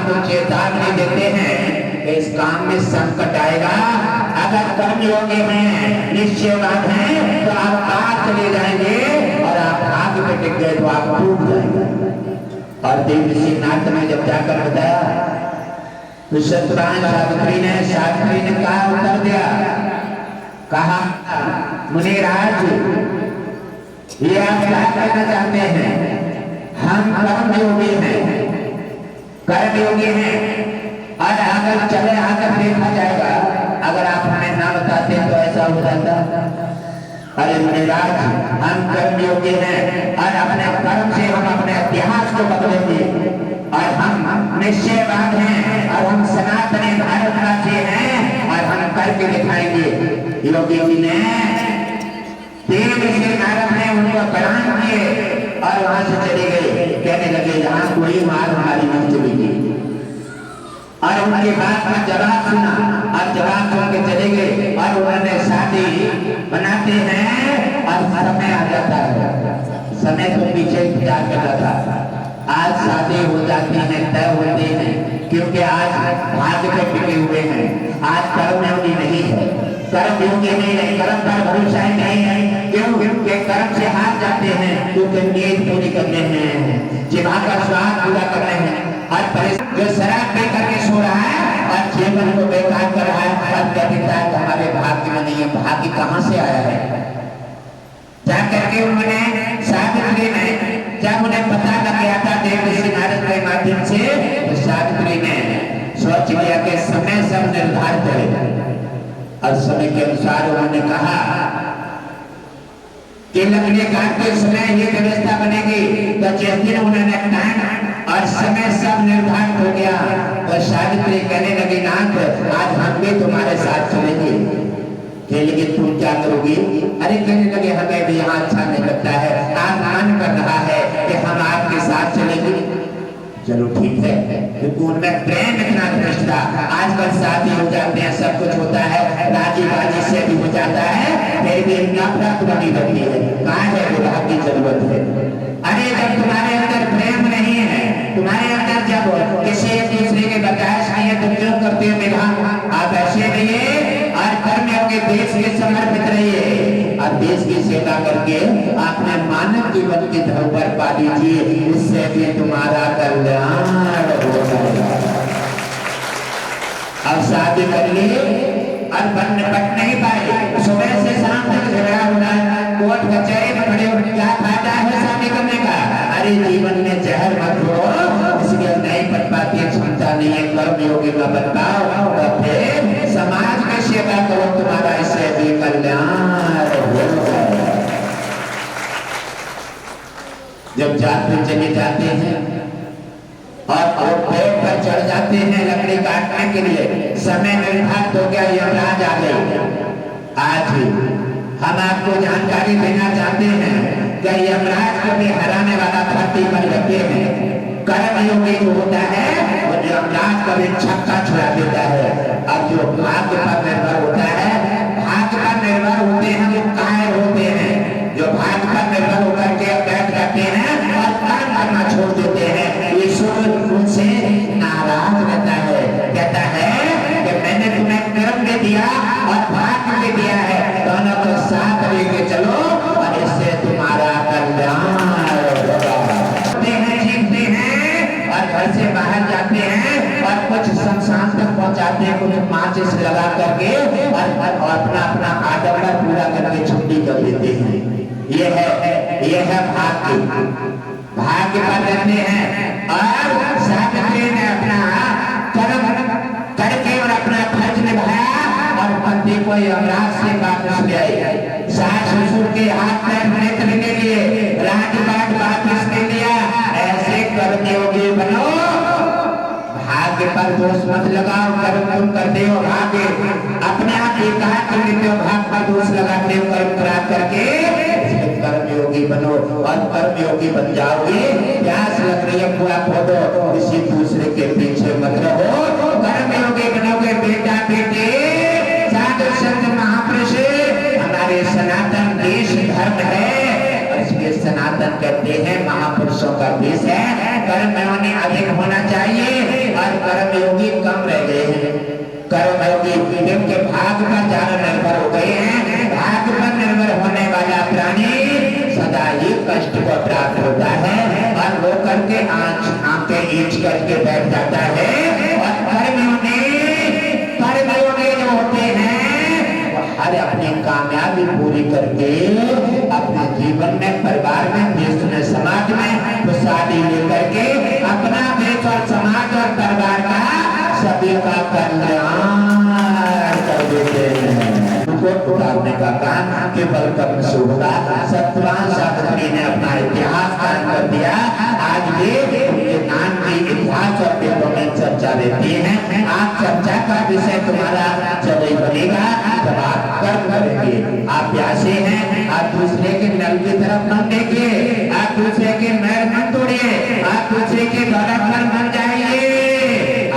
आपको चेतावनी देते हैं कि इस काम में संकट आएगा। अगर कर्मयोगी हैं, निश्चय बात है, तो आप पार चले जाएंगे और आप आगे पे टिक गए तो आप डूब जाएंगे। और देवी नाथ ने जब जाकर बताया तो सत्यवान शास्त्री ने कहा उत्तर दिया, कहा मुनिराज ये आप क्या कहना चाहते हैं? हम कर्मयोगी हैं और अगर चले आकर देखा जाएगा, अगर आप हमें ना बताते तो ऐसा हो जाता। अरे मुनिराज हम कर्मयोगी हैं और अपने कर्म से हम अपने इतिहास को बदलेंगे और हम निश्चयवाद हैं और हम सनातनी भारतवासी हैं और हम करके दिखाएंगे। योगी जी ने नारद ने उनको प्रणाम किए और वहां से चले गए। कहने लगे जहां कोई मार हमारी नहीं चलेगी। और उनके बात का जवाब सुना और जवाब सुन के चले गए और उन्होंने शादी बनाते हैं और समय आ जाता है। समय तो पीछे इंतजार करता था, आज शादी हो जाती है, तय होते हैं, क्योंकि आज भाग्य पे टिके हुए हैं। आज कर्मयोगी नहीं है, कर्मयोगी नहीं है, कर्म पर भरोसा ही नहीं है। क्योंकि कर्म से हार जाते हैं, क्योंकि नींद पूरी करने हैं, जीवा का स्वाद पूरा करने हैं। और जो शराब पी करके सो रहा है और जीवन को बेकार कर रहा है और कहता है हमारे भाग्य में नहीं है। भाग्य कहाँ से आया है? जाकर के उन्होंने सावित्री ने, जब उन्हें पता लग गया था देव नारद के माध्यम से, तो सावित्री ने सोच लिया कि समय सब निर्धारित है और समय के अनुसार उन्होंने कहा कि लकड़ी काटते समय ये व्यवस्था बनेगी। तो जिस दिन उन्होंने टाइम और समय सब निर्धारित हो गया तो सावित्री कहने लगी नाथ आज हम भी तुम्हारे साथ चलेंगे। लेकिन तुम क्या करोगी? अरे कहने लगे हमें भी यहाँ अच्छा नहीं लगता है, आज मन कर रहा है कि हम आपके साथ चलेंगे। चलो ठीक है, क्योंकि उनमें प्रेम इतना था। आजकल शादी हो जाते हैं, सब कुछ होता है, राजी बाजी से भी हो जाता है, फिर भी नफरत बनी रहती है। कहाँ है विवाह की जरूरत है? अरे जब तुम्हारे अंदर प्रेम नहीं है, तुम्हारे अंदर जब किसी एक दूसरे के बर्दाश्त नहीं है, तुम क्यों करते हो विवाह? आप ऐसे रहिए और कर्म के देश के समर्पित रहिए और देश की सेवा करके अपने मानव जीवन की धरोहर पा लीजिए। इससे भी तुम्हारा कल्याण हो जाएगा। अब शादी कर लिए और बट नहीं पाए, सुबह से शाम तक झगड़ा हो रहा है, कोर्ट कचहरी में खड़े हो, क्या फायदा है शादी करने का? अरे जीवन में जहर मत घोलो, इसलिए नहीं बन पाती, क्षमता नहीं है, कर्मयोगी का बताओ और फिर समाज में सेवा करो, तुम्हारा इससे भी कल्याण हो जाएगा। जब जाते चले जाते हैं और पेड़ पर चढ़ जाते हैं लकड़ी काटने के लिए, समय निर्धारित हो गया, यमराज आ गए। आज हम आपको जानकारी देना चाहते हैं कि यमराज को भी हराने वाला धरती पर लगे हैं। कर्मयोगी जो होता है वो यमराज का भी छक्का छुड़ा देता है। और जो भाग्य पर निर्भर होता है, भाग्य पर निर्भर होते हैं वो कायर होते हैं। जो भाग्य पर निर्भर होकर के बैठ जाते हैं और कर्म करना छोड़ देते हैं, ईश्वर उनसे नाराज रहता है, कहता है कि मैंने तुम्हें कर्म भी दिया और भाग्य भी दिया है, दोनों को साथ लेके चलो और इससे तुम्हारा कल्याण होगा। जीतते हैं और घर से बाहर जाते हैं और कुछ शमशान तक पहुंचाते हैं, कुछ माचिस लगा करके और अपना अपना आडंबर पूरा करके छुट्टी कर देते हैं। ये है भाग्य पर रहते हैं। और सावित्री ने अपना कर्म करके और अपना फर्ज निभाया और पति को यमराज से वापस ले आई। सास ससुर के हाथ में नेत्र ले लिए, राजपाट वापस ले लिया। ऐसे कर्मयोगी बनो, भाग्य पर दोष मत लगाओ। कर्म तुम करते हो भाग्य अपने आप ही कहा तुम लेते हो, भाग्य पर दोष लगाते हो कर्म खराब करके। कर्मयोगी बनो और कर्मयोगी बन जाओगे। प्यास लग रही है कुआ खोदो, किसी दूसरे के पीछे मत रहो। कर्मयोगी बनोगे बेटा बेटे, साधु संत महापुरुष। हमारे सनातन देश धर्म है, इसलिए सनातन कहते हैं महापुरुषों का देश है। कर्म में अधिक होना चाहिए और कर्मयोगी कम रह गए हैं। कर्मयोगी जिनके भाग पर ज्यादा निर्भर हो गए हैं। भाग पर निर्भर होने वाला प्राणी सदा ही कष्ट को प्राप्त होता है और वो करके आंखें ईंच करके बैठ जाता है। और कर्मयोगी जो होते हैं वो हर अपनी कामयाबी पूरी करके अपने जीवन में, परिवार में, देश में, समाज में खुशहाली लेकर के अपना देश और समाज और परिवार का सभी का कल्याण कर देते हैं। उनको उतारने का काम केवल कर्म से होगा। सत्यवान सावित्री ने अपना इतिहास कायम कर दिया। आज ये नाम की इतिहास और वेदों में चर्चा रहती है। आप चर्चा का विषय तुम्हारा जब बनेगा जब आप कर्म करेंगे। आप प्यासे हैं, आप दूसरे के नल की तरफ मत देखिए, आप दूसरे के नर मत तोड़िए, आप दूसरे के दौलत पर मत जाइए।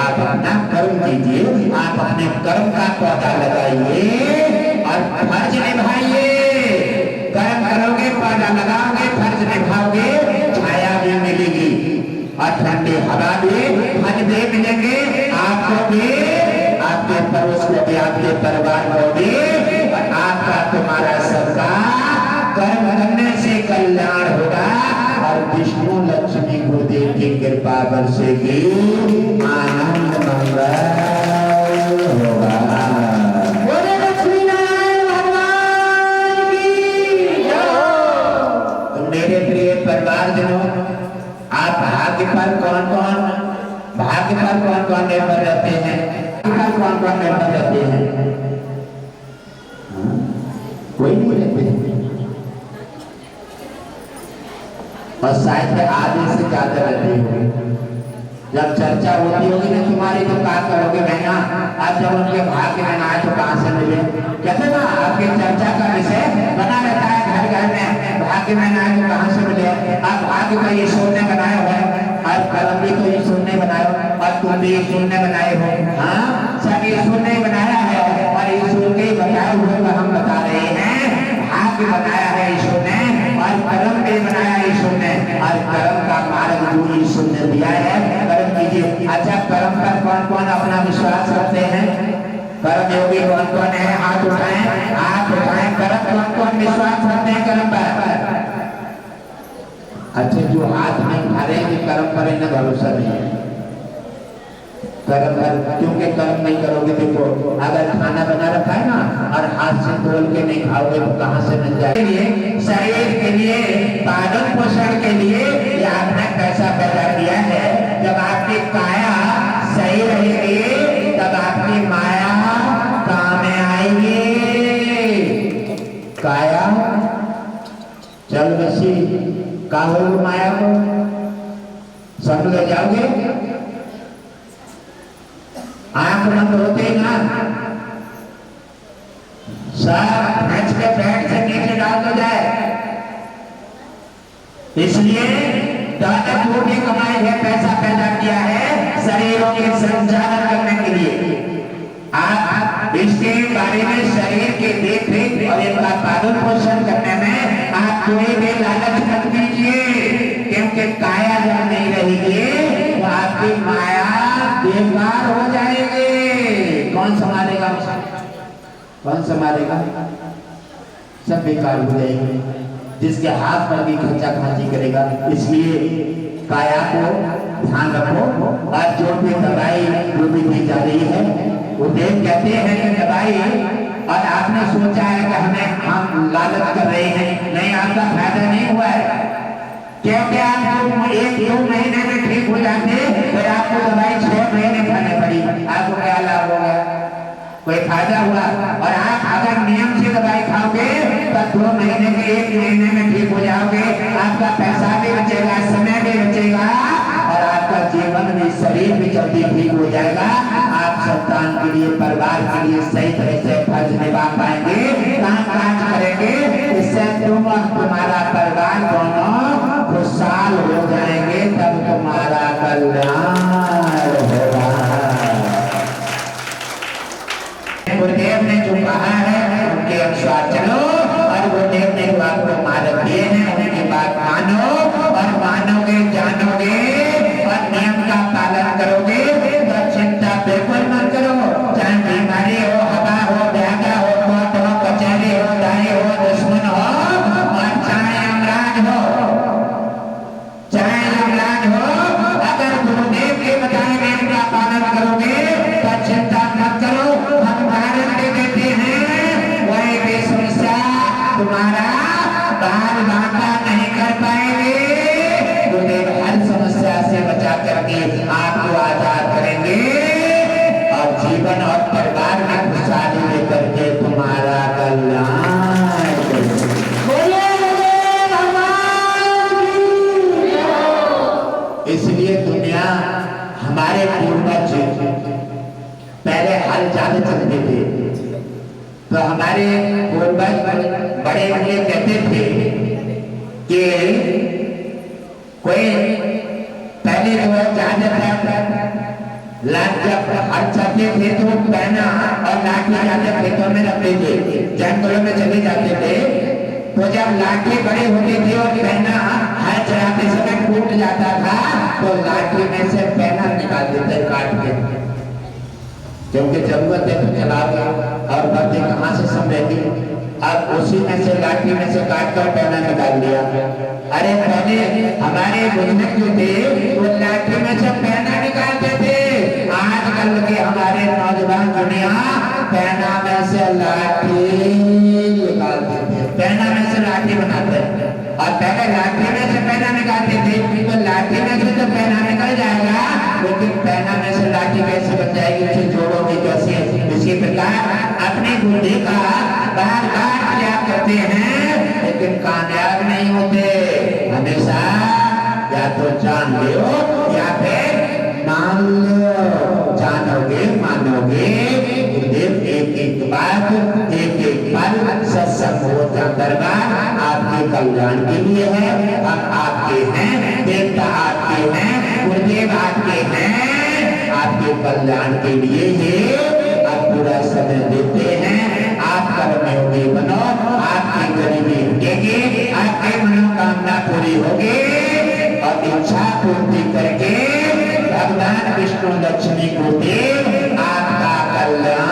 आप अपना कर्म कीजिए, आप अपने कर्म का पौधा लगाइए और फर्ज निभाइए। कर्म करोगे, पौधा लगाओगे, फर्ज निभाओगे, छाया भी मिलेगी और ठंडी हवा भी, फल भी मिलेंगे आपको भी, आपके पड़ोस को भी, आपके परिवार को भी, और आपका तुम्हारा सबका कर्म करने से कल्याण होगा और विष्णु लक्ष्मी गुरुदेव की कृपा बरसेगी, आनंद मंगल होगा। तो मेरे प्रिय परिवारजनों, आप भाग्य पर कौन कौन निर्भर रहते हैं? कौन कौन निर्भर रहते हैं? कोई नहीं रहते और शायद आधे से ज्यादा रहते होंगे। जब चर्चा होती होगी ना तुम्हारी तो क्या करोगे बहना? आज जब उनके भाग्य में आए तो कहां से मिले? कहते ना आपकी चर्चा का विषय बना रहता है घर घर में, भाग्य में आए तो कहां से मिले? आप भाग्य का ईश्वर ने बनाया हुआ है और कर्म भी तो ईश्वर ने बनाया और तुम भी ईश्वर ने बनाए हो। हाँ, सब ईश्वर ने बनाया है और ईश्वर के बताए हुए को हम बता रहे हैं। भाग्य बनाया है ईश्वर ने और कर्म भी बनाया ईश्वर ने और कर्म का मार्ग जो ईश्वर ने दिया है, कर्म कीजिए। अच्छा, कर्म पर कौन कौन अपना विश्वास रखते हैं? कर्म योगी कौन कौन है? हाथ उठाएं, हाथ उठाएं। कर्म कौन कौन विश्वास रखते हैं कर्म पर? अच्छा, जो हाथ नहीं उठा रहे कि कर्म पर इन्हें भरोसा नहीं है। कर्म क्योंकि कर्म नहीं करोगे, देखो अगर खाना बना रखा है ना और हाथ से तोल के नहीं खाओगे तो कहां से मिल जाएगा? शरीर के लिए, पालन पोषण के लिए ये आपने पैसा पैदा किया है। जब आपकी काया सही रहेगी तब आपकी माया काम में आएगी। काया चल बसी का हो माया को सब ले जाओगे। आंख बंद होते ना सब भैंस के पेट से नीचे डाल दो जाए। इसलिए दौलत जो भी कमाई है, पैसा पैदा किया है शरीरों के संचालन करने के लिए। आप इसके बारे में, शरीर के देख रेख और इनका पालन पोषण करने में आप कोई भी लालच मत कीजिए, क्योंकि काया जब नहीं रहेगी तो आपकी माया बेकार हो जाएगी। कौन संभालेगा? कौन संभालेगा? सब बेकार हो जाएगी। जिसके हाथ पर भी खर्चा खांची करेगा। इसलिए काया को ध्यान रखो और जो भी दवाई जो भी दी जा रही है वो देव कहते हैं कि दवाई, और आपने सोचा है कि हम लालच कर रहे हैं, नहीं, आपका फायदा नहीं हुआ है। क्योंकि आपको 1-2 महीने में ठीक हो जाते फिर आपको दवाई 6 महीने खानी पड़ी। आपको क्या लाभ होगा? कोई फायदा हुआ? और आप अगर नियम से दवाई खाओगे तो 2 महीने के 1 महीने में ठीक हो जाओगे। आपका पैसा भी बचेगा, समय भी बचेगा और आपका जीवन भी, शरीर भी जल्दी ठीक हो जाएगा। आप संतान के लिए, परिवार के लिए सही तरह से फर्ज निभा पाएंगे, काम काज करेंगे। इससे तुम और तुम्हारा परिवार दोनों खुशहाल हो जाएंगे, तब तुम्हारा कल्याण होगा। गुरुदेव ने जो कहा है उनके अनुसार चलो और गुरुदेव ने जो आपको मार्ग दिए हैं उनकी बात मानो और मानोगे, जानोगे और नियम का पालन करोगे तो जीवन और परिवार में खुशहाली लेकर के तुम्हारा कल्याण करें। इसलिए दुनिया हमारे पूर्वज पहले हल ज्यादा चलते थे, तो हमारे पूर्वज बड़े बड़े कहते थे कि कोई पहले जो है ज्यादातर जब हल चलते थे तो पहना और लाठी ज्यादा खेतों में रखते थे, जंगलों में चले जाते थे, तो जब लाठी बड़े होते थे और पहना हल चलाते समय टूट जाता था तो लाठी में से पहना निकाल देते काट के, क्योंकि जरूरत है तो चलाओगे और बर्दी कहाँ से संभलेगी। अब उसी में से लाठी में से काट कर पहना निकाल दिया। अरे पहले हमारे बुजुर्ग जो थे वो लाठी में से पहना निकालते थे, आजकल के हमारे नौजवान दुनिया पहना में से लाठी निकालते थे, पहना में से लाठी बनाते हैं। और पहले लाठी में से पहना निकालते थे, तो लाठी में से तो पहना निकल जाएगा, लेकिन पहना में से लाठी कैसे बन जाएगी, उसे जोड़ोगे कैसे। इसी प्रकार अपनी बुद्धि का बार बार प्रयास करते हैं लेकिन कामयाब नहीं होते। हमेशा या तो जान लो या फिर मान लो, जानोगे मानोगे। गुरुदेव एक एक बात एक एक पल सत्संग होता दरबार आपके कल्याण के लिए है। हम आपके हैं, देवता आपके हैं, गुरुदेव आपके हैं, आपके कल्याण के लिए ये आप पूरा समय देते हैं। आप कर्मयोगी बनो, आपकी गरीबी हटेगी, आपकी मनोकामना पूरी होगी और इच्छा पूर्ति करके भगवान विष्णु लक्ष्मी को देव आपका कल्याण